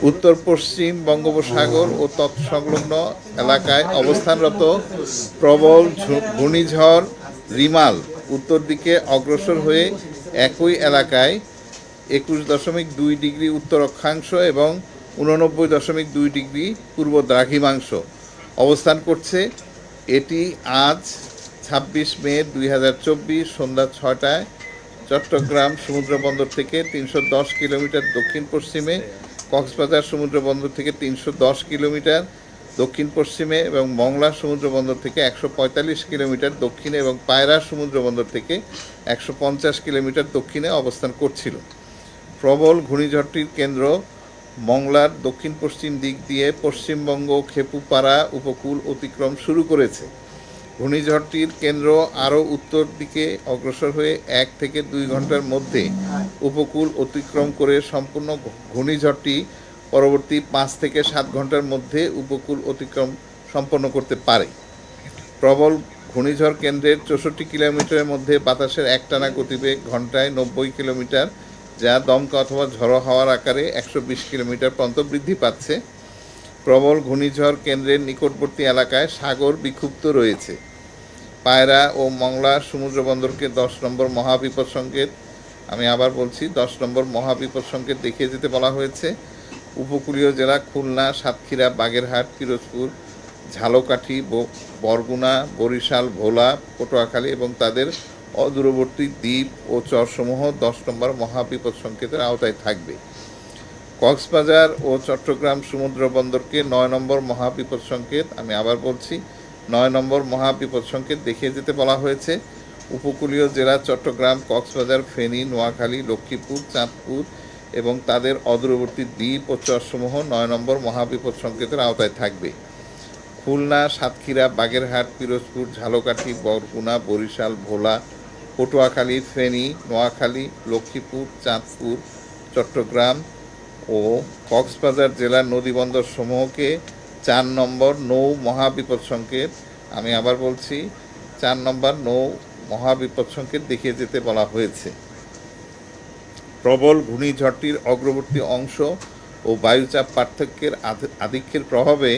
উত্তর পশ্চিম বঙ্গোপসাগর ও তৎসংলগ্ন এলাকায় অবস্থানরত প্রবল ঘূর্ণিঝড় রিমাল উত্তর দিকে অগ্রসর হয়ে একই এলাকায় 21.2 ডিগ্রি উত্তর অক্ষাংশ এবং 89.2 ডিগ্রি পূর্ব দ্রাঘিমাংশ অবস্থান করছে। এটি আজ 26 মে 2024 সন্ধ্যা 6টায় চট্টগ্রাম সমুদ্রবন্দর থেকে 310 কিলোমিটার দক্ষিণ পশ্চিমে, কক্সবাজার সমুদ্রবন্দর থেকে 310 কিলোমিটার দক্ষিণ পশ্চিমে এবং মংলা সমুদ্রবন্দর থেকে 145 কিলোমিটার দক্ষিণে এবং পায়রা সমুদ্রবন্দর থেকে 150 কিলোমিটার দক্ষিণে অবস্থান করছিল। প্রবল ঘূর্ণিঝড়টির কেন্দ্র মংলার দক্ষিণ পশ্চিম দিক দিয়ে পশ্চিমবঙ্গ খেপুপাড়া উপকূল অতিক্রম শুরু করেছে। ঘূর্ণিঝড়টির কেন্দ্র আরও উত্তর দিকে অগ্রসর হয়ে 1 থেকে 2 ঘন্টার মধ্যে উপকূল অতিক্রম করে সম্পূর্ণ ঘূর্ণিঝড়টি পরবর্তী 5 থেকে 7 ঘন্টার মধ্যে উপকূল অতিক্রম সম্পন্ন করতে পারে। প্রবল ঘূর্ণিঝড় কেন্দ্রের 64 কিলোমিটারের মধ্যে বাতাসের একটানা গতিবেগ ঘন্টায় 90 কিলোমিটার, যা দমকা অথবা ঝড়ো হাওয়ার আকারে 120 কিলোমিটার পর্যন্ত বৃদ্ধি পাচ্ছে। প্রবল ঘূর্ণিঝড় কেন্দ্রের নিকটবর্তী এলাকায় সাগর বিক্ষুব্ধ রয়েছে। পায়রা ও মংলা সমুদ্রবন্দরকে 10 নম্বর মহাবিপদ সংকেত, আমি আবার বলছি 10 নম্বর মহাবিপদ সংকেত দেখিয়ে যেতে বলা হয়েছে। উপকূলীয় জেলা খুলনা, সাতক্ষীরা, বাগেরহাট, পিরোজপুর, ঝালকাঠি, বরগুনা, বরিশাল, ভোলা, পটুয়াখালী এবং তাদের অদূরবর্তী দ্বীপ ও চরসমূহ 10 নম্বর মহাবিপদ সংকেতের আওতায় থাকবে। কক্সবাজার ও চট্টগ্রাম সমুদ্র বন্দরকে 9 নম্বর মহাবিপদ সংকেত, আমি আবার বলছি 9 নম্বর মহাবিপদ সংকেত দেখিয়ে যেতে বলা হয়েছে। উপকূলীয় জেলা চট্টগ্রাম, কক্সবাজার, ফেনী, নোয়াখালী, লক্ষ্মীপুর, চাঁদপুর এবং তাদের অদূরবর্তী দ্বীপ ও চরসমূহ 9 নম্বর মহাবিপদ সংকেতের আওতায় থাকবে। খুলনা, সাতক্ষীরা, বাগেরহাট, পিরোজপুর, ঝালকাঠি, বরগুনা, বরিশাল, ভোলা, পটুয়াখালী, ফেনী, নোয়াখালী, লক্ষ্মীপুর, চাঁদপুর, চট্টগ্রাম ও কক্সবাজার জেলার নদীবন্দর সমূহকে 4 নম্বর নৌ মহাবিপদ সংকেত, আমি আবার বলছি 4 নম্বর নৌ মহাবিপদ সংকেত দেখিয়ে যেতে বলা হয়েছে। প্রবল ঘূর্ণিঝড়টির অগ্রবর্তী অংশ ও বায়ুচাপ পার্থক্যের আধিক্যের প্রভাবে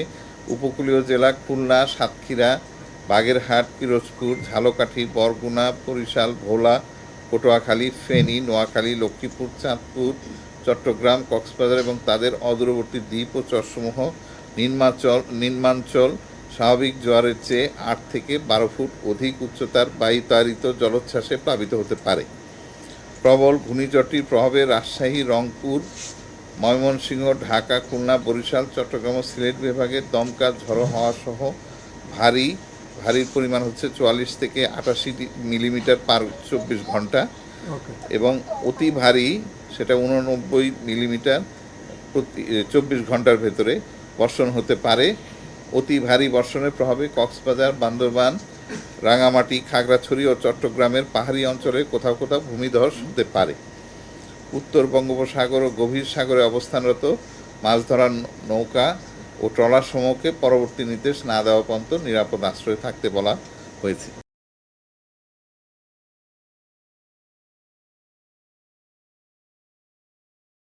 উপকূলীয় জেলা খুলনা, সাতক্ষীরা, বাগেরহাট, পিরোজপুর, ঝালকাঠি, বরগুনা, বরিশাল, ভোলা, পটুয়াখালী, ফেনী, নোয়াখালী, লক্ষ্মীপুর, চাঁদপুর, চট্টগ্রাম, কক্সবাজার এবং তাদের অদূরবর্তী দ্বীপ ও চরসমূহ নিম্নাঞ্চল স্বাভাবিক জোয়ারের চেয়ে 8 থেকে 12 ফুট অধিক উচ্চতার বায়ুতাড়িত জলোচ্ছ্বাসে প্লাবিত হতে পারে। প্রবল ঘূর্ণিঝড়টির প্রভাবে রাজশাহী, রংপুর, ময়মনসিংহ, ঢাকা, খুলনা, বরিশাল, চট্টগ্রাম ও সিলেট বিভাগের দমকা ঝড়ো হাওয়া সহ ভারীর পরিমাণ হচ্ছে 44 থেকে 88 মিলিমিটার পার 24 ঘন্টা এবং অতি ভারী সেটা 89 মিলিমিটার প্রতি 24 ঘন্টার ভেতরে বর্ষণ হতে পারে। অতি ভারী বর্ষণের প্রভাবে কক্সবাজার, বান্দরবান, রাঙামাটি, খাগড়াছড়ি ও চট্টগ্রামের পাহাড়ি অঞ্চলে কোথাও কোথাও ভূমিধস হতে পারে। উত্তর বঙ্গোপসাগর ও গভীর সাগরে অবস্থানরত মাছ ধরার নৌকা ও ট্রলার সমূহকে পরবর্তী নির্দেশ না দেওয়া পর্যন্ত নিরাপদ আশ্রয়ে থাকতে বলা হয়েছে।